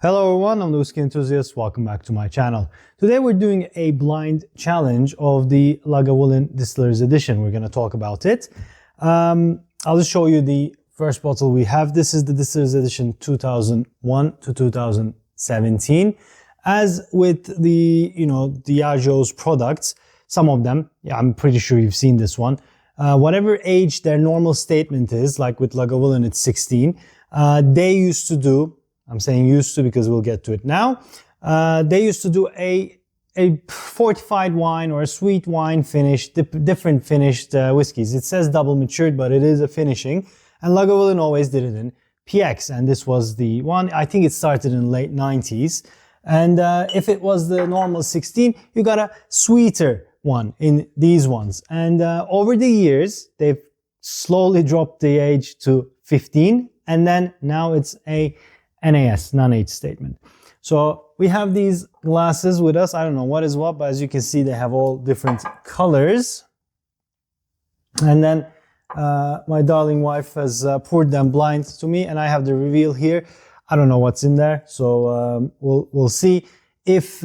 Hello everyone, I'm the Whisky Enthusiast. Welcome back to my channel. Today we're doing a blind challenge of the Lagavulin Distillers Edition. We're going to talk about it. I'll just show you the first bottle we have. This is the Distillers Edition 2001 to 2017. As with the, Diageo's products, some of them, I'm pretty sure you've seen this one. Whatever age their normal statement is, like with Lagavulin it's 16, they used to do, I'm saying used to because we'll get to it now. They used to do a fortified wine or a sweet wine finish, different finished whiskeys. It says double matured, but it is a finishing. And Lagavulin always did it in PX. And this was the one, I think it started in the late 90s. And if it was the normal 16, you got a sweeter one in these ones. And over the years, they've slowly dropped the age to 15. And then now it's a NAS, non-age statement. So we have these glasses with us. I don't know what is what, but as you can see, they have all different colors. And then my darling wife has poured them blind to me, and I have the reveal here. I don't know what's in there, so we'll see if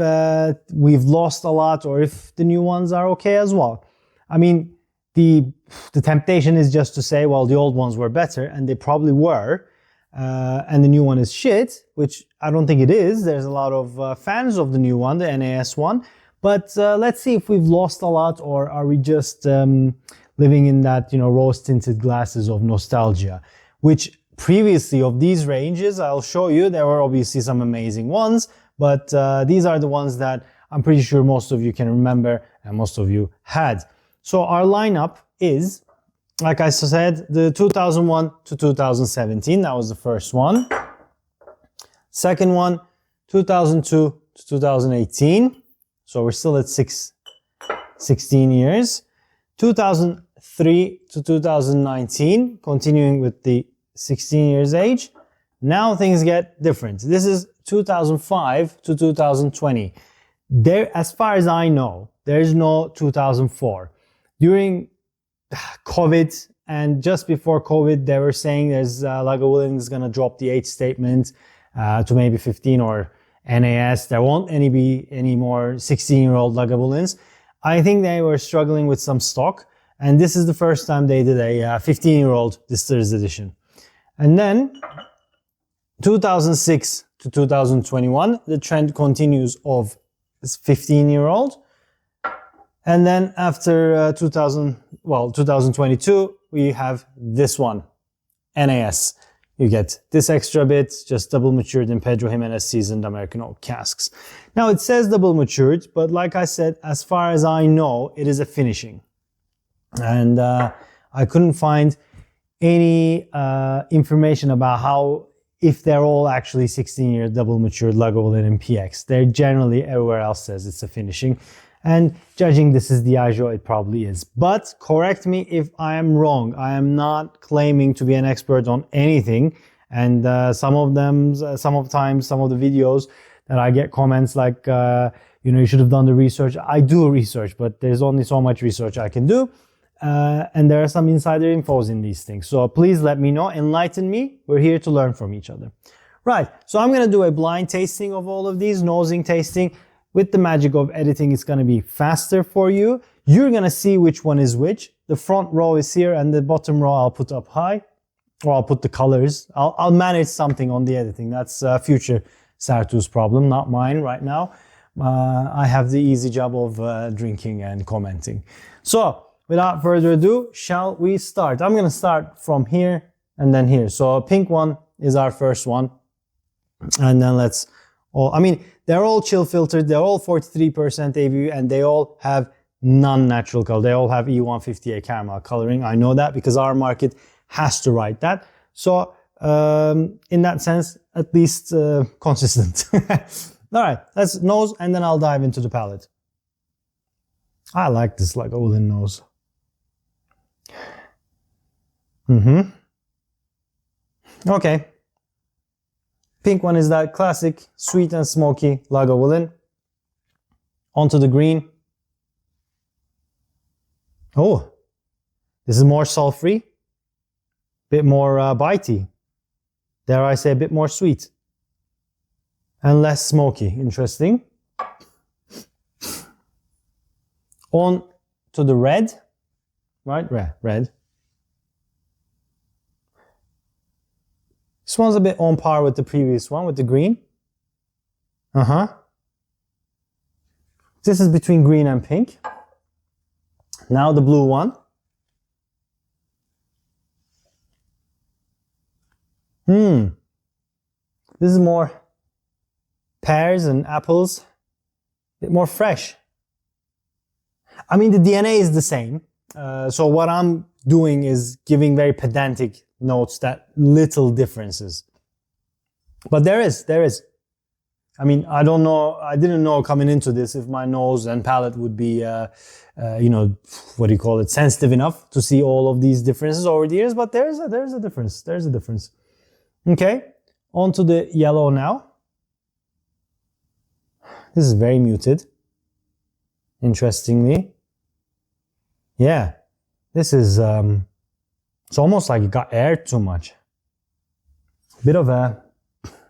we've lost a lot or if the new ones are okay as well. I mean, the temptation is just to say, well, the old ones were better, and they probably were. And the new one is shit, which I don't think it is. There's a lot of fans of the new one, the NAS one. But let's see if we've lost a lot, or are we just living in that, rose-tinted glasses of nostalgia, which previously of these ranges, I'll show you, there were obviously some amazing ones, but these are the ones that I'm pretty sure most of you can remember and most of you had. So our lineup is, like I said, the 2001 to 2017, that was the first one. Second one, 2002 to 2018. So we're still at 16 years. 2003 to 2019, continuing with the 16 years age. Now things get different. This is 2005 to 2020. There, as far as I know, there is no 2004. During COVID and just before COVID, they were saying there's Lagavulin is going to drop the age statement to maybe 15 or NAS. There won't be any more 16-year-old Lagavulins. I think they were struggling with some stock, and this is the first time they did a 15-year-old Distillers Edition. And then 2006 to 2021, the trend continues of 15-year-old. And then after 2022, we have this one, NAS. You get this extra bit, just double matured in Pedro Jimenez seasoned American oak casks. Now it says double matured, but like I said, as far as I know, it is a finishing. And I couldn't find any information about how, if they're all actually 16-year double matured Lagavulin and PX. They're generally, everywhere else says it's a finishing. And judging this is Diageo, it probably is. But correct me if I am wrong. I am not claiming to be an expert on anything. And some of the videos that I get comments like, you should have done the research. I do research, but there's only so much research I can do. And there are some insider infos in these things. So please let me know, enlighten me. We're here to learn from each other. Right, so I'm going to do a blind tasting of all of these, nosing tasting. With the magic of editing, it's going to be faster for you. You're going to see which one is which. The front row is here, and the bottom row I'll put up high. Or I'll put the colors. I'll manage something on the editing. That's future Sartu's problem, not mine right now. I have the easy job of drinking and commenting. So, without further ado, shall we start? I'm going to start from here and then here. So, pink one is our first one. And then let's... they're all chill filtered, they're all 43% ABV, and they all have non-natural color. They all have E158 caramel coloring. I know that because our market has to write that. So, in that sense, at least consistent. All right, let's nose, and then I'll dive into the palate. I like this Lagavulin nose. Okay. Pink one is that classic sweet and smoky Lagavulin. Onto the green. Oh, this is more sulfury, bit more bitey. Dare I say a bit more sweet. and less smoky. Interesting. On to the red, right? Red. This one's a bit on par with the previous one, with the green. This is between green and pink. Now the blue one. This is more pears and apples. A bit more fresh. I mean, the DNA is the same. So what I'm doing is giving very pedantic notes, that little differences. But there is. I mean, I don't know, I didn't know coming into this if my nose and palate would be, what do you call it, sensitive enough to see all of these differences over the years, but there's a difference. There's a difference. Okay, on to the yellow now. This is very muted, interestingly. Yeah, this is, it's almost like it got aired too much. Bit of a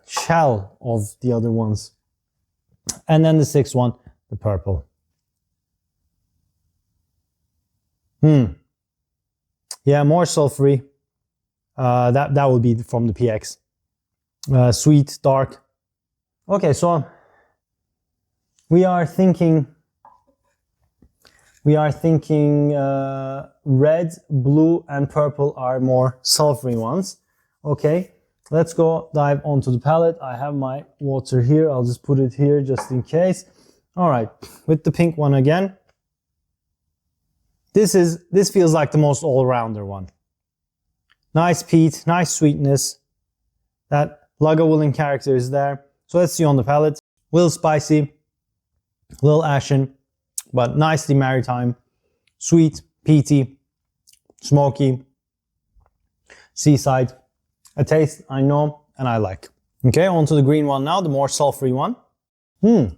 shell of the other ones. And then the sixth one, the purple. Yeah, more sulfury. That would be from the PX. Sweet, dark. Okay, so we are thinking red, blue, and purple are more sulfury ones. Okay, let's go dive onto the palette. I have my water here. I'll just put it here just in case. All right, with the pink one again. This feels like the most all-rounder one. Nice peat, nice sweetness. That Lagavulin character is there. So let's see on the palate. A little spicy, a little ashen, but nicely maritime. Sweet, peaty, smoky, seaside. A taste I know and I like. Okay, on to the green one now, the more sulfury one. This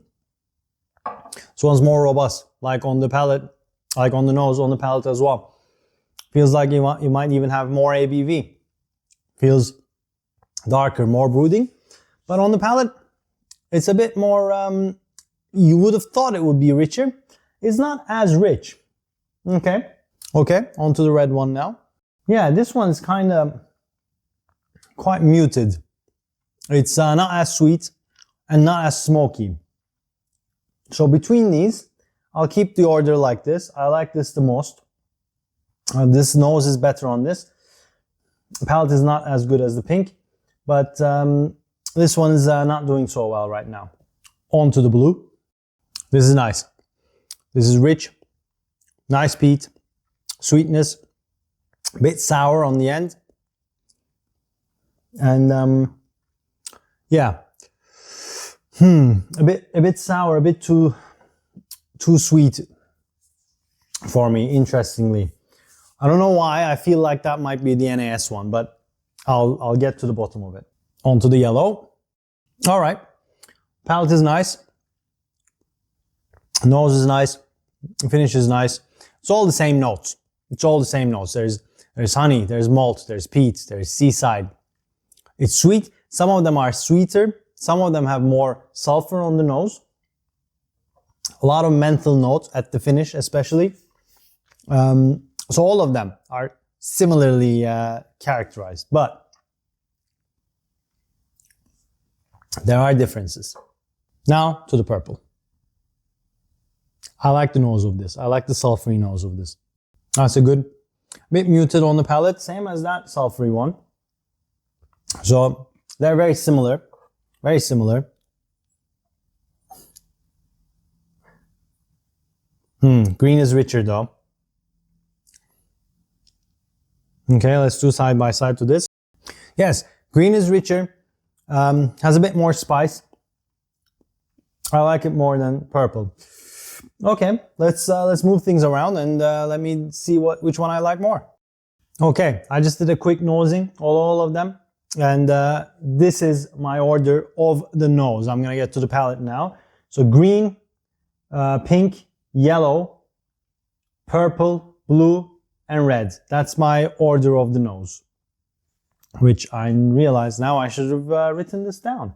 one's more robust, like on the palate, like on the nose, on the palate as well. Feels like you might even have more ABV. Feels darker, more brooding. But on the palate, it's a bit more, you would have thought it would be richer. It's not as rich. Okay, on to the red one now. Yeah, this one's kind of quite muted. It's not as sweet and not as smoky. So between these, I'll keep the order like this. I like this the most. This nose is better on this. The palette is not as good as the pink, but this one is not doing so well right now. On to the blue. This is nice. This is rich, nice peat, sweetness, a bit sour on the end. And yeah, a bit sour, a bit too sweet for me, interestingly. I don't know why, I feel like that might be the NAS one, but I'll get to the bottom of it. On to the yellow. All right, palate is nice. Nose is nice. Finish is nice. It's all the same notes. It's all the same notes. There's honey, there's malt, there's peat, there's seaside. It's sweet. Some of them are sweeter. Some of them have more sulfur on the nose. A lot of menthol notes at the finish, especially. So all of them are similarly characterized, but there are differences. Now to the purple. I like the nose of this. I like the sulfury nose of this. That's a good, bit muted on the palate, same as that sulfury one. So they're very similar, very similar. Green is richer though. Okay, let's do side by side to this. Yes, green is richer, has a bit more spice. I like it more than purple. Okay, let's move things around and let me see which one I like more. Okay, I just did a quick nosing, all of them, and this is my order of the nose. I'm gonna get to the palate now. So green, pink, yellow, purple, blue, and red. That's my order of the nose, which I realize now I should have written this down.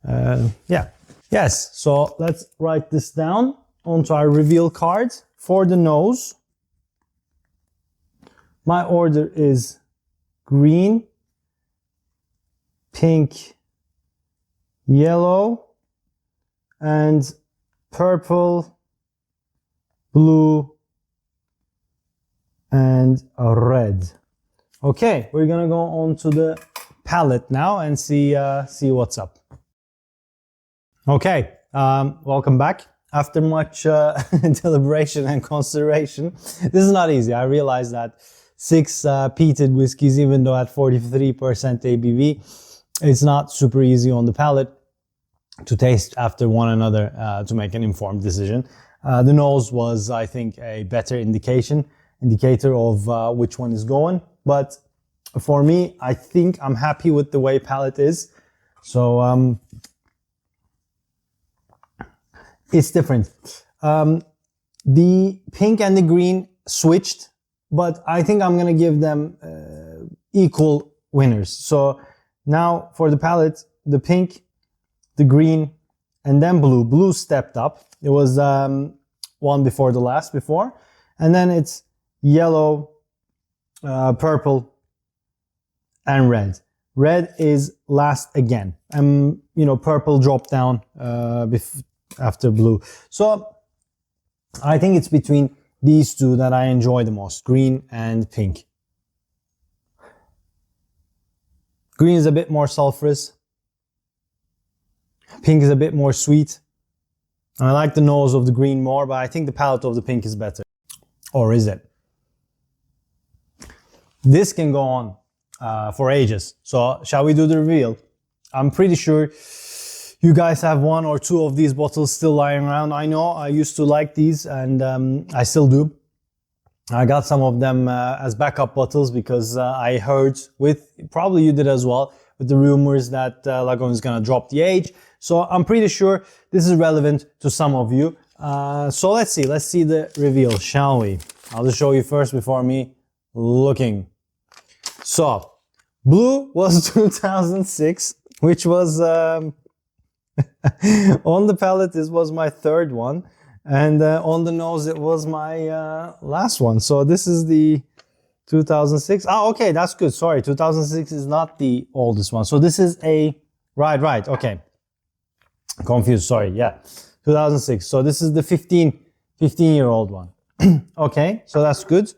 Yeah. Yes, so let's write this down onto our reveal card. For the nose, my order is green, pink, yellow, and purple, blue, and red. Okay, we're gonna go on to the palate now and see what's up. Okay, welcome back. After much deliberation and consideration, this is not easy. I realize that 6 peated whiskeys, even though at 43% ABV, it's not super easy on the palate to taste after one another to make an informed decision. The nose was, I think, a better indicator of which one is going. But for me, I think I'm happy with the way palate is. So it's different. The pink and the green switched, but I think I'm gonna give them equal winners. So now for the palate, the pink, the green, and then blue. Blue stepped up. It was one before the last before. And then it's yellow, purple, and red. Red is last again. Purple dropped down after blue. So I think it's between these two that I enjoy the most, green and pink. Green is a bit more sulfurous. Pink is a bit more sweet. I like the nose of the green more, but I think the palate of the pink is better. Or is it? This can go on for ages. So shall we do the reveal? I'm pretty sure you guys have 1 or 2 of these bottles still lying around. I know I used to like these, and I still do. I got some of them as backup bottles because I heard, probably you did as well, with the rumors that Lagavulin is going to drop the age. So I'm pretty sure this is relevant to some of you. So let's see the reveal, shall we? I'll just show you first before me looking. So blue was 2006, which was on the palate, this was my third one, and on the nose it was my last one. So this is the 2006. Oh, okay, that's good. Sorry, 2006 is not the oldest one. So this is a right. Okay, confused. Sorry. Yeah, 2006. So this is the 15-year-old one. Okay, so that's good.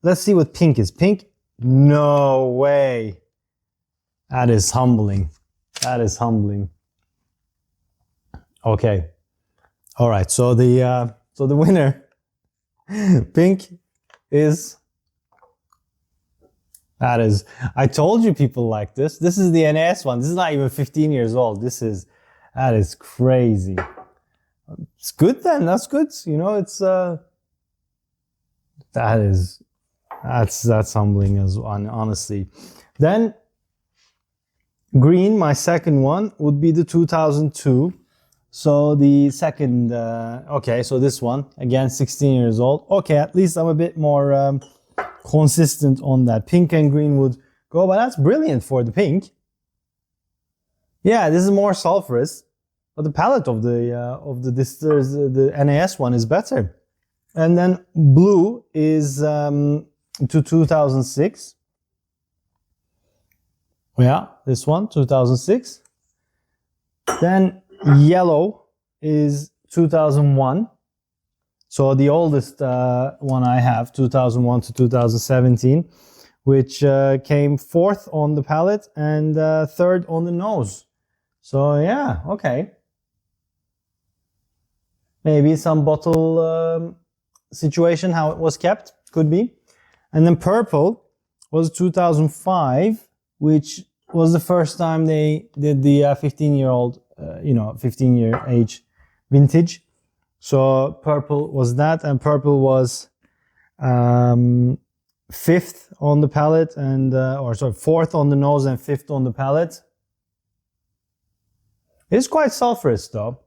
Let's see what pink is. Pink? No way. That is humbling. That is humbling. Okay. All right. So the winner, pink, is. That is. I told you people like this. This is the NAS one. This is not even 15 years old. That is crazy. It's good then. That's good. It's that's humbling as honestly. Then green, my second one, would be the 2002. So the second, okay, so this one, again, 16 years old. Okay, at least I'm a bit more consistent on that. Pink and green would go, but that's brilliant for the pink. Yeah, this is more sulfurous, but the palate of the distillers, the NAS one, is better. And then blue is to 2006. Yeah, this one, 2006. Then yellow is 2001. So the oldest one I have, 2001 to 2017, which came 4th on the palate and 3rd on the nose. So yeah, okay. Maybe some bottle situation, how it was kept, could be. And then purple was 2005, which was the first time they did the 15-year-old, 15-year age vintage. So purple was that, and purple was 5th on the palate, and 4th on the nose and 5th on the palate. It's quite sulfurous though,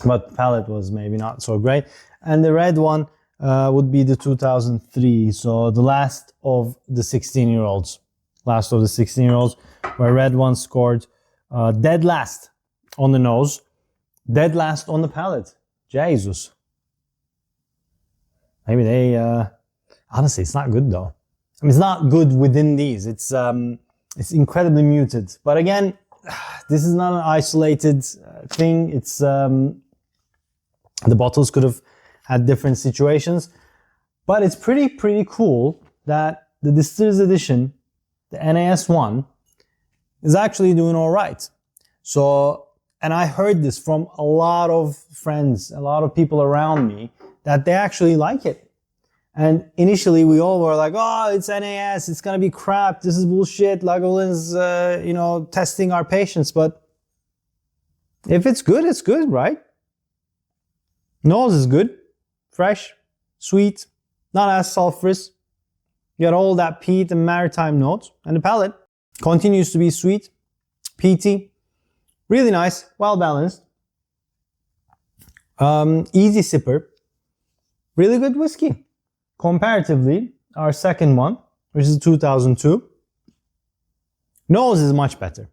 but the palate was maybe not so great. And the red one would be the 2003, so the last of the 16-year-olds. Where red one scored Dead last on the nose, dead last on the palate. Jesus. Maybe they, honestly, it's not good though. I mean, it's not good within these. It's incredibly muted. But again, this is not an isolated thing. It's, the bottles could have had different situations. But it's pretty cool that the Distillers Edition, the NAS one, is actually doing all right. So, and I heard this from a lot of friends, a lot of people around me, that they actually like it. And initially we all were like, oh, it's NAS, it's gonna be crap, this is bullshit, Lagavulin's, you know, testing our patience. But if it's good, right? Nose is good, fresh, sweet, not as sulfurous. You got all that peat and maritime notes. And the palate continues to be sweet, peaty, really nice, well balanced. Easy sipper, really good whiskey. Comparatively, our second one, which is 2002, nose is much better.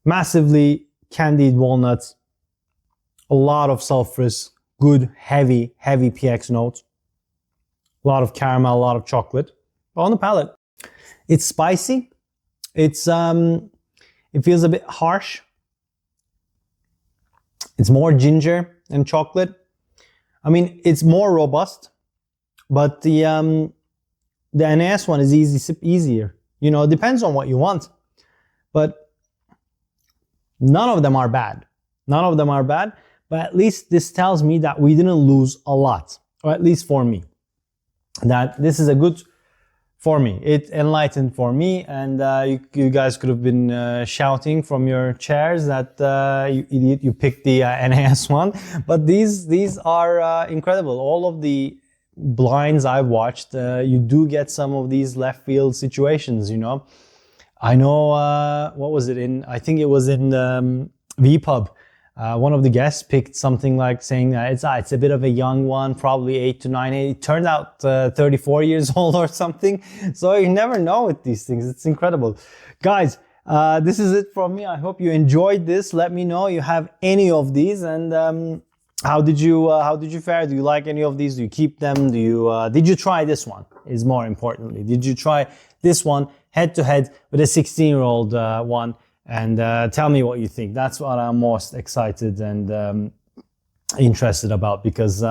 Massively candied walnuts, a lot of sulfurous, good, heavy PX notes. A lot of caramel, a lot of chocolate. But on the palate, it's spicy. It's it feels a bit harsh. It's more ginger and chocolate. I mean, it's more robust, but the NAS one is easier. You know, it depends on what you want. But none of them are bad. None of them are bad. But at least this tells me that we didn't lose a lot, or at least for me. That this is a good for me. It enlightened for me, and you guys could have been shouting from your chairs that you idiot, you picked the NAS one. But these are incredible. All of the blinds I've watched, you do get some of these left field situations. You know, I know what was it in? I think it was in VPub. One of the guests picked something like saying that it's a bit of a young one, probably 8 to 9. It turned out 34 years old or something. So you never know with these things. It's incredible. Guys, this is it from me. I hope you enjoyed this. Let me know you have any of these, and how did you fare? Do you like any of these? Do you keep them? Do you did you try this one? Is more importantly, did you try this one head to head with a 16-year-old one? And tell me what you think. That's what I'm most excited and interested about, because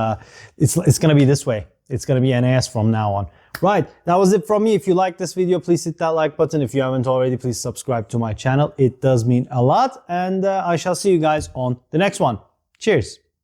it's going to be this way. It's going to be NAS from now on. Right, that was it from me. If you like this video, please hit that like button. If you haven't already, please subscribe to my channel. It does mean a lot. And I shall see you guys on the next one. Cheers.